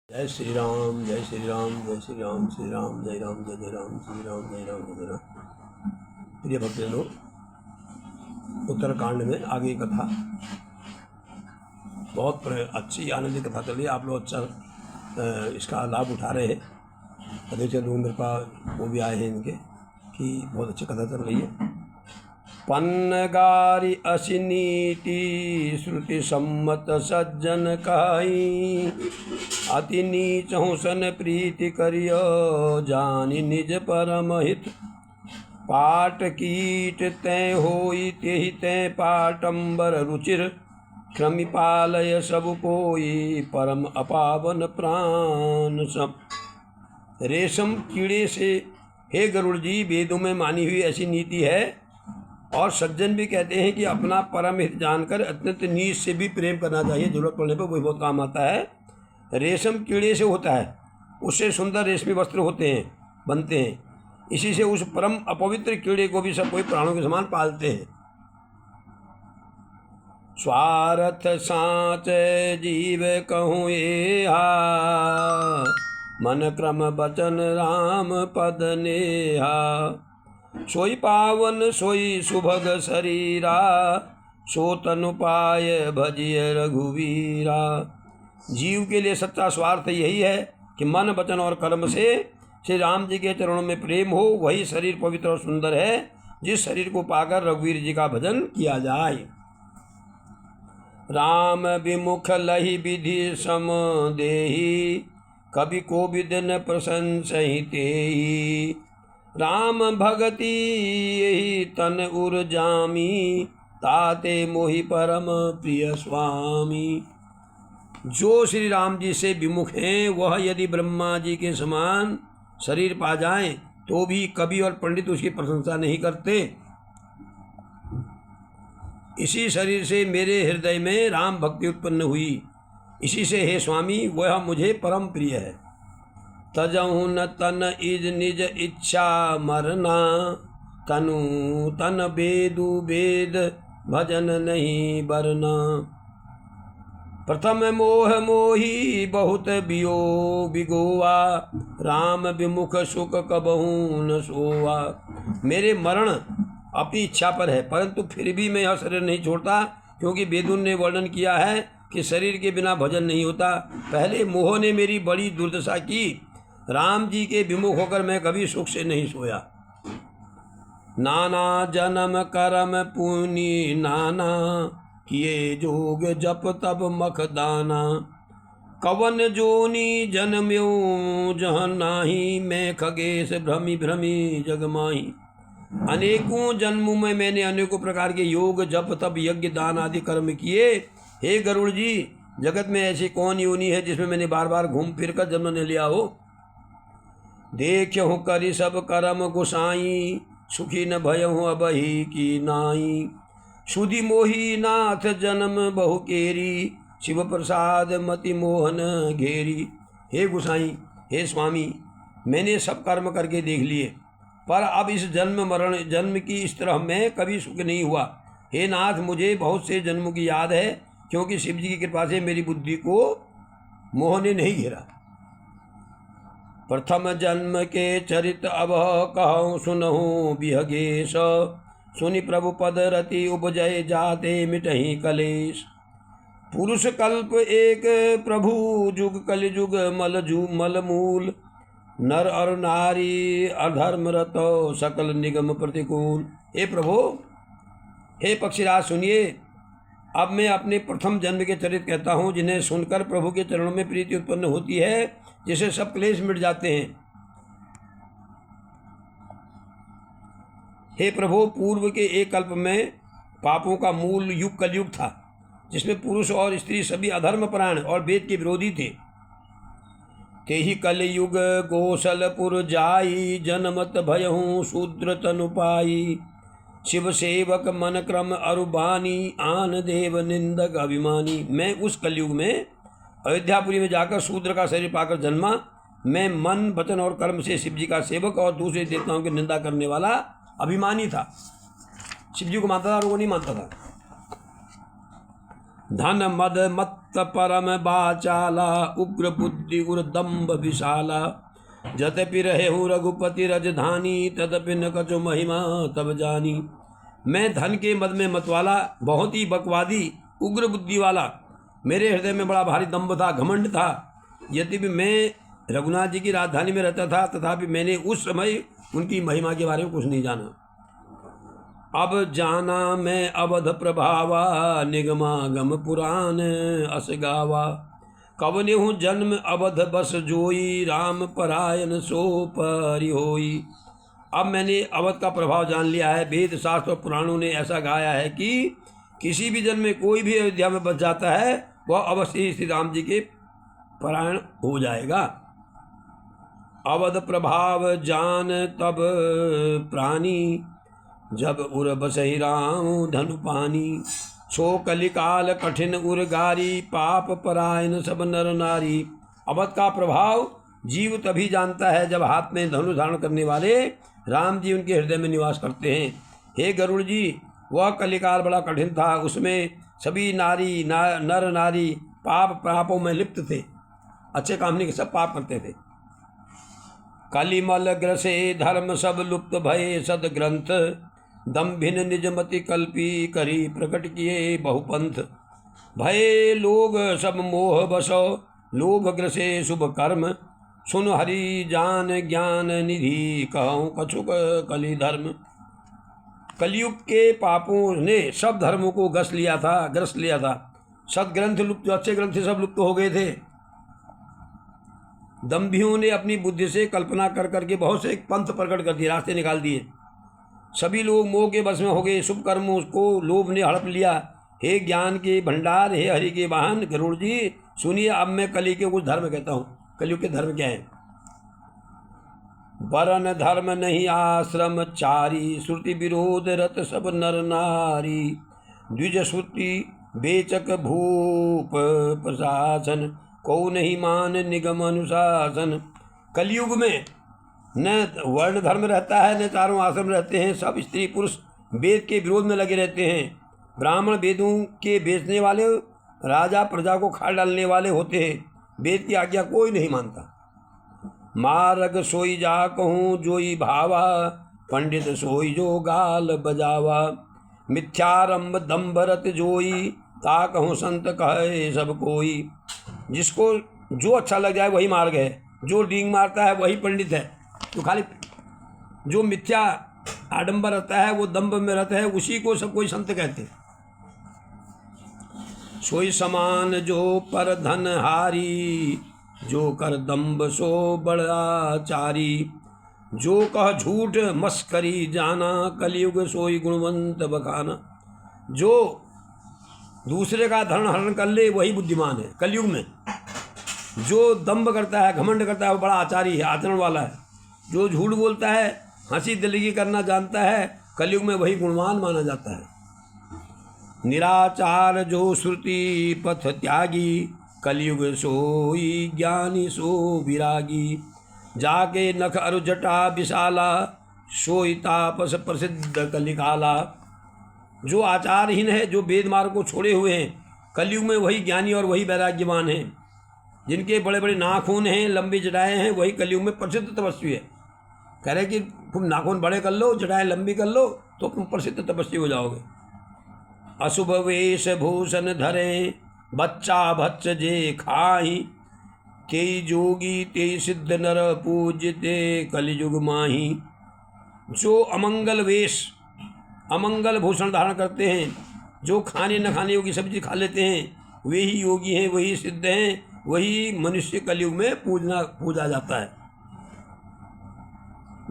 जय श्री राम, जय श्री राम, जय श्री राम, श्री राम जय राम, जय जय राम, श्री राम जय राम, जय जय राम। प्रिय भक्तजनों, उत्तरकांड में आगे कथा बहुत अच्छी आनंदी कथा चल रही है। आप लोग अच्छा इसका लाभ उठा रहे हैं। अध्यक्ष मेरे वो भी आए हैं इनके कि बहुत अच्छी कथा चल रही है। पन्नगारी असिनीति श्रुति सम्मत सज्जन काई, अति नीच हुसन प्रीति करियो जानि निज परम हित। पाट कीट तय होई तेहि तय पाटंबर रुचिर, क्रमिपालय सब कोई परम अपावन प्राण सब। रेशम कीड़े से हे गरुड़ जी, वेदों में मानी हुई ऐसी नीति है और सज्जन भी कहते हैं कि अपना परम हित जानकर अत्यंत नीच से भी प्रेम करना चाहिए। जरूरत पड़ने पर कोई बहुत काम आता है। रेशम कीड़े से होता है, उससे सुंदर रेशमी वस्त्र होते हैं, बनते हैं। इसी से उस परम अपवित्र कीड़े को भी सब कोई प्राणों के समान पालते हैं। स्वार्थ साच जीव कहूँ एहा, मन क्रम बचन राम पद नेहा। सोई पावन सोई सुभग शरीरा, सो तनु पाय भजिय रघुवीरा। जीव के लिए सच्चा स्वार्थ यही है कि मन वचन और कर्म से श्री राम जी के चरणों में प्रेम हो। वही शरीर पवित्र और सुंदर है जिस शरीर को पाकर रघुवीर जी का भजन किया जाए। राम विमुख लहि विधि सम देहि, कवि को विदिन प्रशंसहि तेहि। राम भगति यही तन उर जामी, ताते मोहि परम प्रिय स्वामी। जो श्री राम जी से विमुख हैं वह यदि ब्रह्मा जी के समान शरीर पा जाएं तो भी कवि और पंडित उसकी प्रशंसा नहीं करते। इसी शरीर से मेरे हृदय में राम भक्ति उत्पन्न हुई, इसी से हे स्वामी वह मुझे परम प्रिय है। तजहु न तन इज निज इच्छा मरना, तनु तन वेदु वेद भजन नहीं बरना। प्रथम मोह मोही बहुत बिगोवा, राम विमुख सुख कबहू न सोवा। मेरे मरण अपनी इच्छा पर है, परंतु फिर भी मैं यह शरीर नहीं छोड़ता, क्योंकि वेदों ने वर्णन किया है कि शरीर के बिना भजन नहीं होता। पहले मोह ने मेरी बड़ी दुर्दशा की, राम जी के विमुख होकर मैं कभी सुख से नहीं सोया। नाना जन्म करम पुनि नाना, किए जोग जप तब मखदाना। कवन जोनी जन्म्यो जहाँ नाही, मैं खगेश भ्रमी भ्रमी जगमाही। अनेकों जन्मों में मैंने अनेकों प्रकार के योग जप तप यज्ञ दान आदि कर्म किए। हे गरुड़ जी, जगत में ऐसी कौन योनि है जिसमें मैंने बार बार घूम फिर कर जन्म ले लिया हो। देखहु करि सब करम गोसाई, सुखी न भयहु अबहि की नाई। सुधि मोही नाथ जन्म बहु केरी, शिव प्रसाद मति मोहन घेरी। हे गोसाई, हे स्वामी, मैंने सब कर्म करके देख लिए, पर अब इस जन्म की इस तरह मैं कभी सुख नहीं हुआ। हे नाथ, मुझे बहुत से जन्मों की याद है, क्योंकि शिव जी की कृपा से मेरी बुद्धि को मोह ने नहीं घेरा। प्रथम जन्म के चरित अब कहूँ सुनहु बिहगेश, सुनि प्रभु पद रति उपजय जाते मिटहि कलेश। पुरुष कल्प एक प्रभु जुग कलिजुग मल मूल, नर और नारी अधर्म रतो सकल निगम प्रतिकूल। हे प्रभु, हे पक्षीराज सुनिए, अब मैं अपने प्रथम जन्म के चरित कहता हूँ, जिन्हें सुनकर प्रभु के चरणों में प्रीति उत्पन्न होती है, जिससे सब क्लेश मिट जाते हैं। हे प्रभु, पूर्व के एक कल्प में पापों का मूल युग कलयुग था, जिसमें पुरुष और स्त्री सभी अधर्मपरायण और वेद के विरोधी थे। तेहि कलयुग गोसलपुर जाई, जनमत भयहूँ शूद्र तनु पाई। शिव सेवक मन क्रम अरुबानी, आन देव निंदक अभिमानी। मैं उस कलयुग में अयोध्यापुरी में जाकर शूद्र का शरीर पाकर जन्मा। मैं मन वचन और कर्म से शिव जी का सेवक और दूसरे देवताओं की निंदा करने वाला अभिमानी था। शिव जी को मानता था और वो नहीं मानता था। धन मद मत्त परम बाचाला उग्र बुद्धि उर दम्भ विशाला जतपि रहेहु रघुपति राजधानी तदपि न कछु महिमा तब जानी। मैं धन के मद में मतवाला, बहुत ही बकवादी, उग्र बुद्धि वाला, मेरे हृदय में बड़ा भारी दम्भ था, घमंड था। यद्यपि मैं रघुनाथ जी की राजधानी में रहता था तथापि मैंने उस समय उनकी महिमा के बारे में कुछ नहीं जाना। अब जाना मैं अवध प्रभावा निगमागम पुराण अस गावा कवने हूँ जन्म अवध बस जोई राम परायण सो परि होई। अब मैंने अवध का प्रभाव जान लिया है। वेद शास्त्र और पुराणों ने ऐसा गाया है कि किसी भी जन्म में कोई भी अयोध्या में बस जाता है वह अवश्य ही श्री राम जी के परायण हो जाएगा। अवध प्रभाव जान तब प्राणी जब उर बसहि राम धनु पानी सो कलिकाल कठिन उर गारी पाप परायण सब नर नारी। अवध का प्रभाव जीव तभी जानता है जब हाथ में धनुष धारण करने वाले राम जी उनके हृदय में निवास करते हैं। हे गरुड़ जी, वह कलिकाल बड़ा कठिन था, उसमें सभी नारी नर नारी पापों में लिप्त थे, अच्छे काम नहीं, सब पाप करते थे। कलिमल ग्रसे धर्म सब लुप्त भये सद ग्रंथ दम्भिन निजमति कल्पी करी प्रकट किए बहुपंथ। भये लोग सब मोह बसो लोभ ग्रसे शुभ कर्म सुन हरि जान ज्ञान निधि कहूँ कछुक कली धर्म। कलयुग के पापों ने सब धर्मों को ग्रस लिया था। सदग्रंथ लुप्त, जो अच्छे ग्रंथ सब लुप्त हो गए थे। दम्भियों ने अपनी बुद्धि से कल्पना कर करके बहुत से पंथ प्रकट कर दिए, रास्ते निकाल दिए। सभी लोग मोह के बस में हो गए, शुभ कर्मों को लोभ ने हड़प लिया। हे ज्ञान के भंडार, हे हरि के वाहन गरुड़ जी, सुनिए अब मैं कली के कुछ धर्म कहता हूँ। कलयुग के धर्म क्या है? वरन धर्म नहीं आश्रम चारी श्रुति विरोध रत सब नर नारी द्विज श्रुति बेचक भूप प्रशासन को नहीं मान निगम अनुशासन। कलयुग में न वर्ण धर्म रहता है न चारों आश्रम रहते हैं, सब स्त्री पुरुष वेद के विरोध में लगे रहते हैं। ब्राह्मण वेदों के बेचने वाले, राजा प्रजा को खा डालने वाले होते हैं, वेद की आज्ञा कोई नहीं मानता। मार्ग सोई जा कहूँ जोई भावा पंडित सोई जो गाल बजावा मिथ्यारंभ दम्भरत जोई ता कहूँ संत कहे सब कोई। जिसको जो अच्छा लग जाए वही मार्ग है, जो डींग मारता है वही पंडित है, तो खाली जो मिथ्या आडंबर रहता है वो दम्भ में रहता है उसी को सब कोई संत कहते हैं। सोई समान जो पर धन हारी जो कर दम्भ सो बड़ाचारी जो कह झूठ मस्करी जाना कलयुग सोई गुणवंत बखाना। जो दूसरे का धन हरण कर ले वही बुद्धिमान है। कलयुग में जो दम्भ करता है, घमंड करता है, वो बड़ा आचारी है, आचरण वाला है। जो झूठ बोलता है, हंसी दिलगी करना जानता है, कलयुग में वही गुणवान माना जाता है। निराचार जो श्रुति पथ त्यागी कलयुग सोई ज्ञानी सो विरागी जाके नख अरु जटा विशाला सोई तापस प्रसिद्ध कलिकाला। जो आचारहीन है, जो वेद मार्ग को छोड़े हुए हैं, कलयुग में वही ज्ञानी और वही वैराग्यवान हैं। जिनके बड़े बड़े नाखून हैं, लंबी जटाएं हैं, वही कलयुग में प्रसिद्ध तपस्वी है। कह रहे कि तुम नाखून बड़े कर लो, जटाएं लंबी कर लो तो तुम प्रसिद्ध तपस्वी हो जाओगे। अशुभ वेश भूषण धरे बच्चा भच्च जे खाही तेई जोगी तेई सिद्ध नर पूज्यते कलियुग माही। जो अमंगल वेश, अमंगल भूषण धारण करते हैं, जो खाने न खाने योगी सब चीज खा लेते हैं, वे ही योगी हैं, वही सिद्ध हैं, वही मनुष्य कलयुग में पूजा जाता है।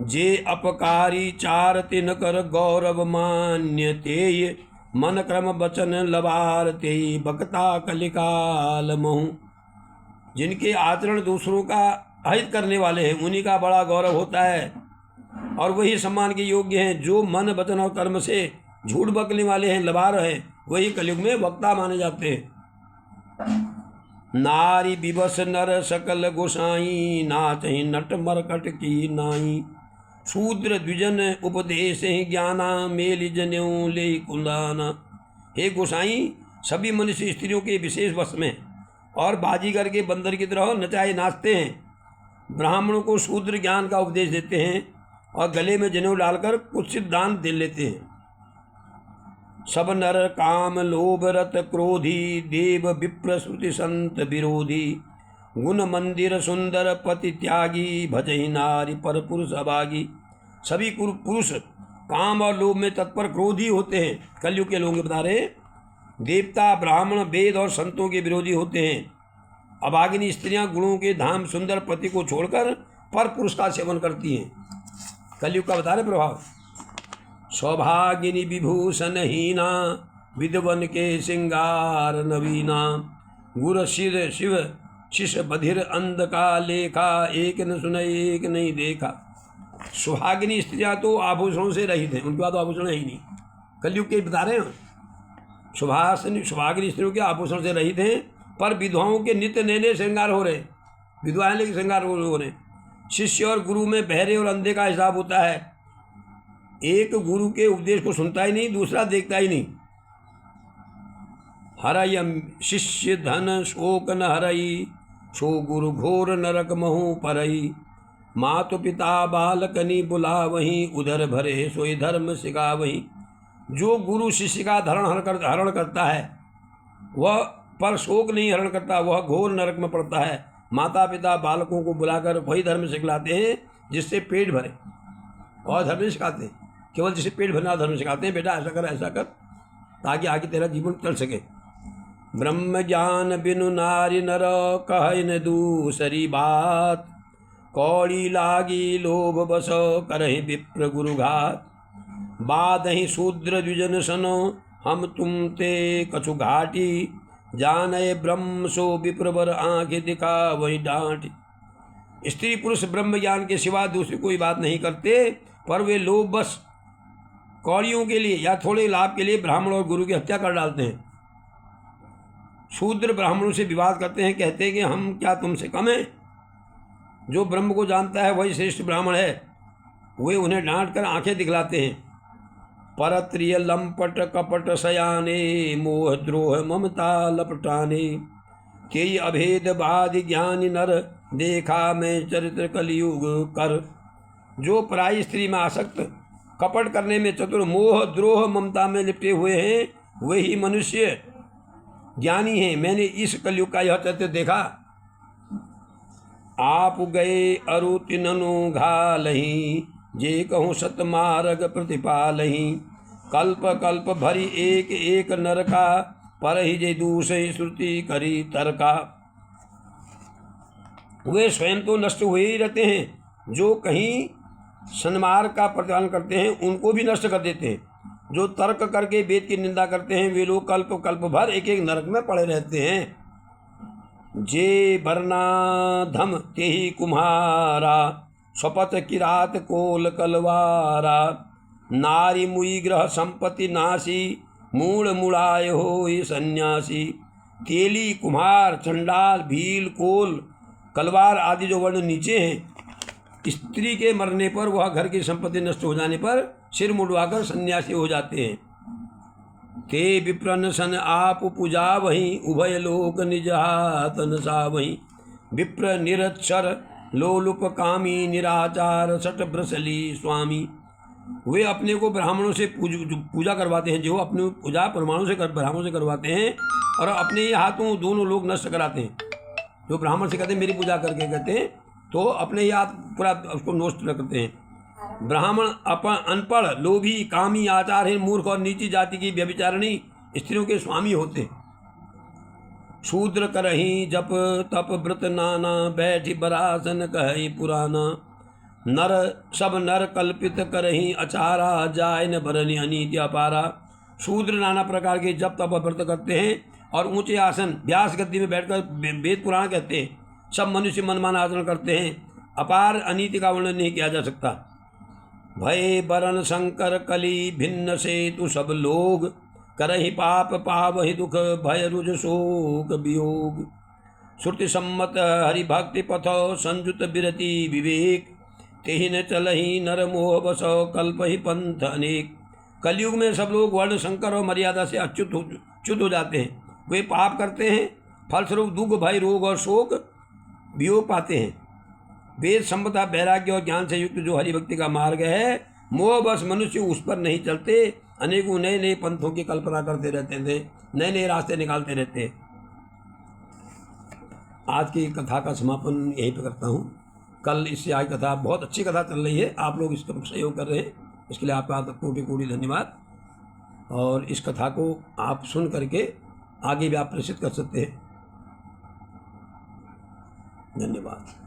जे अपकारी चार तिन कर गौरव मान्य तेय मन क्रम बचन लबार तेई बकता कलिकाल महु। जिनके आचरण दूसरों का अहित करने वाले हैं उन्हीं का बड़ा गौरव होता है और वही सम्मान के योग्य हैं। जो मन वचन और कर्म से झूठ बकने वाले हैं, लबार हैं, वही कलयुग में वक्ता माने जाते हैं। नारी विवश नर सकल गोसाई नाचहि नट मरकट की नाई शूद्र द्विजन उपदेश ज्ञाना मेलि जनेऊ ले कुंदाना। हे गोसाई, सभी मनुष्य स्त्रियों के विशेष वश में, और बाजीगर के बंदर की तरह नचाए नाचते हैं। ब्राह्मणों को शूद्र ज्ञान का उपदेश देते हैं और गले में जनेऊ डालकर कुत्सित दान दे लेते हैं। सब नर काम लोभ रत क्रोधी, देव विप्र श्रुति संत विरोधी, गुण मंदिर सुंदर पति त्यागी, भजहि नारी पर पुरुष अभागी। सभी पुरुष काम और लोभ में तत्पर क्रोधी होते हैं। कलयुग के लोग बता रहे, देवता ब्राह्मण वेद और संतों के विरोधी होते हैं। अभागिनी स्त्रियां गुणों के धाम सुंदर पति को छोड़कर पर पुरुष का सेवन करती हैं। कलयुग का बता रहे प्रभाव। सौभागिनी विभूषण हीना, विद्वन के श्रृंगार नवीना, गुर शिर शिव शिष बधिर अंध का लेखा, एक न सुने एक नहीं देखा। सुहागिनी स्त्रियां तो आभूषणों से रहित हैं, उनके पास तो आभूषण है ही नहीं। कलयुग के बता रहे हैं, सुहागिनी स्त्रियों के आभूषण से रहित हैं, पर विधवाओं के नित्य नए नए श्रृंगार हो रहे, विधवाएं लेकिन श्रृंगार हो रहे। शिष्य और गुरु में बहरे और अंधे का हिसाब होता है। एक गुरु के उपदेश को सुनता ही नहीं, दूसरा देखता ही नहीं। हरय शिष्य धन शोक न हरई, सो गुरु घोर नरक महु परई, मातु पिता बालकनी बुला वहीं, उधर भरे सोई धर्म सिखा वहीं। जो गुरु शिष्य का हरण करता है वह पर शोक नहीं हरण करता, वह घोर नरक में पड़ता है। माता पिता बालकों को बुलाकर वही धर्म सिखलाते हैं जिससे पेट भरे, और धर्म नहीं सिखाते हैं, केवल जिससे पेट भरना धर्म सिखाते हैं। बेटा ऐसा कर ताकि आगे तेरा जीवन चल सके। ब्रह्म ज्ञान बिनु नारी नर, कह न दूसरी बात, कौड़ी लागी लोभ बस, करहि विप्र गुरु घात। बादहि शूद्र द्विजन सनो, हम तुम ते कछु घाटी, जाने ब्रह्म सो विप्रवर आंखें दिखा वही डांट। स्त्री पुरुष ब्रह्म ज्ञान के सिवा दूसरी कोई बात नहीं करते, पर वे लोग बस कौड़ियों के लिए या थोड़े लाभ के लिए ब्राह्मण और गुरु की हत्या कर डालते हैं। शूद्र ब्राह्मणों से विवाद करते हैं, कहते हैं कि हम क्या तुमसे कम हैं। जो ब्रह्म को जानता है वही श्रेष्ठ ब्राह्मण है। वे उन्हें डांट कर आंखें दिखलाते हैं। परत्रिय लंपट कपट सयाने, मोह द्रोह ममता लपटाने, के अभेद बाद ज्ञानी नर, देखा मैं चरित्र कलयुग कर। जो पराई स्त्री में आसक्त, कपट करने में चतुर, मोह द्रोह ममता में लिपटे हुए हैं, वही मनुष्य ज्ञानी हैं। मैंने इस कलयुग का यह चरित्र देखा। आप गए अरु तिननु घालही, जे कहूँ सतमार्ग प्रतिपालही, कल्प कल्प भरी एक एक नरका, पर ही जे दूसरी श्रुति करी तर्का। वे स्वयं तो नष्ट हुए ही रहते हैं, जो कहीं सन्मार्ग का प्रतिपालन करते हैं उनको भी नष्ट कर देते हैं। जो तर्क करके वेद की निंदा करते हैं वे लोग कल्प कल्प भर एक एक नरक में पड़े रहते हैं। जे बरना धम ते ही कुम्हारा, शपथ किरात कोल कलवारा, नारी मुई ग्रह संपत्ति नासी, मूड़ मुड़ाए हो सन्यासी। तेली, कुम्हार, चंडाल, भील, कोल, कलवार आदि जो वर्ण नीचे हैं, स्त्री के मरने पर वह घर की संपत्ति नष्ट हो जाने पर सिर मुड़वाकर सन्यासी हो जाते हैं। ते विप्रन सन आप पूजा वहीं, उभय लोक निज हाथ नसा वहीं। विप्र निरक्षर लोलुप कामी, निराचार सट ब्रसली स्वामी। वे अपने को ब्राह्मणों से पूजा करवाते हैं, जो अपनी पूजा ब्राह्मणों से करवाते हैं, और अपने ही हाथों दोनों लोग नष्ट कराते हैं। जो ब्राह्मण से कहते हैं मेरी पूजा करके कहते हैं, तो अपने ही हाथ पूरा उसको नष्ट करते हैं। ब्राह्मण अनपढ़, लोभी, कामी, आचारहीन, मूर्ख और नीची जाति की व्यभिचारिणी स्त्रियों के स्वामी होते हैं। शूद्र करही जप तप व्रत नाना, बैठी बरासन कही पुराना। नर सब नर कल्पित करही अचारा, जाय न भरनी अनीति अपारा। शूद्र नाना प्रकार के जप तप व्रत करते हैं और ऊंचे आसन व्यास गद्दी में बैठकर वेद पुराण कहते हैं। सब मनुष्य मनमाना आचरण करते हैं। अपार अनीति का वर्णन नहीं किया जा सकता। भय बरन शंकर कली भिन्न से तु सब लोग, करहि पाप पावहि दुख भय रुज शोक वियोग। श्रुति सम्मत हरि भक्ति पथ, संजुत विरति विवेक। तेहि न चलहि नर मोह बस, कल्पहि पंथ अनेक। कलयुग में सब लोग वर्ण शंकर और मर्यादा से अच्युत हो जाते हैं। वे पाप करते हैं फलस्वरूप दुख भय रोग और शोक वियोग पाते हैं। वेद संपदा वैराग्य और ज्ञान से युक्त जो हरिभक्ति का मार्ग है, मोहवश मनुष्य उस पर नहीं चलते, अनेकों नए नए पंथों की कल्पना करते रहते थे, नए नए रास्ते निकालते रहते हैं। आज की कथा का समापन यहीं पर करता हूँ। कल इससे आज कथा, बहुत अच्छी कथा चल रही है, आप लोग इसका सहयोग कर रहे हैं, इसके लिए आपका कोटि कोटि धन्यवाद। और इस कथा को आप सुन करके आगे भी आप प्रेषित कर सकते हैं। धन्यवाद।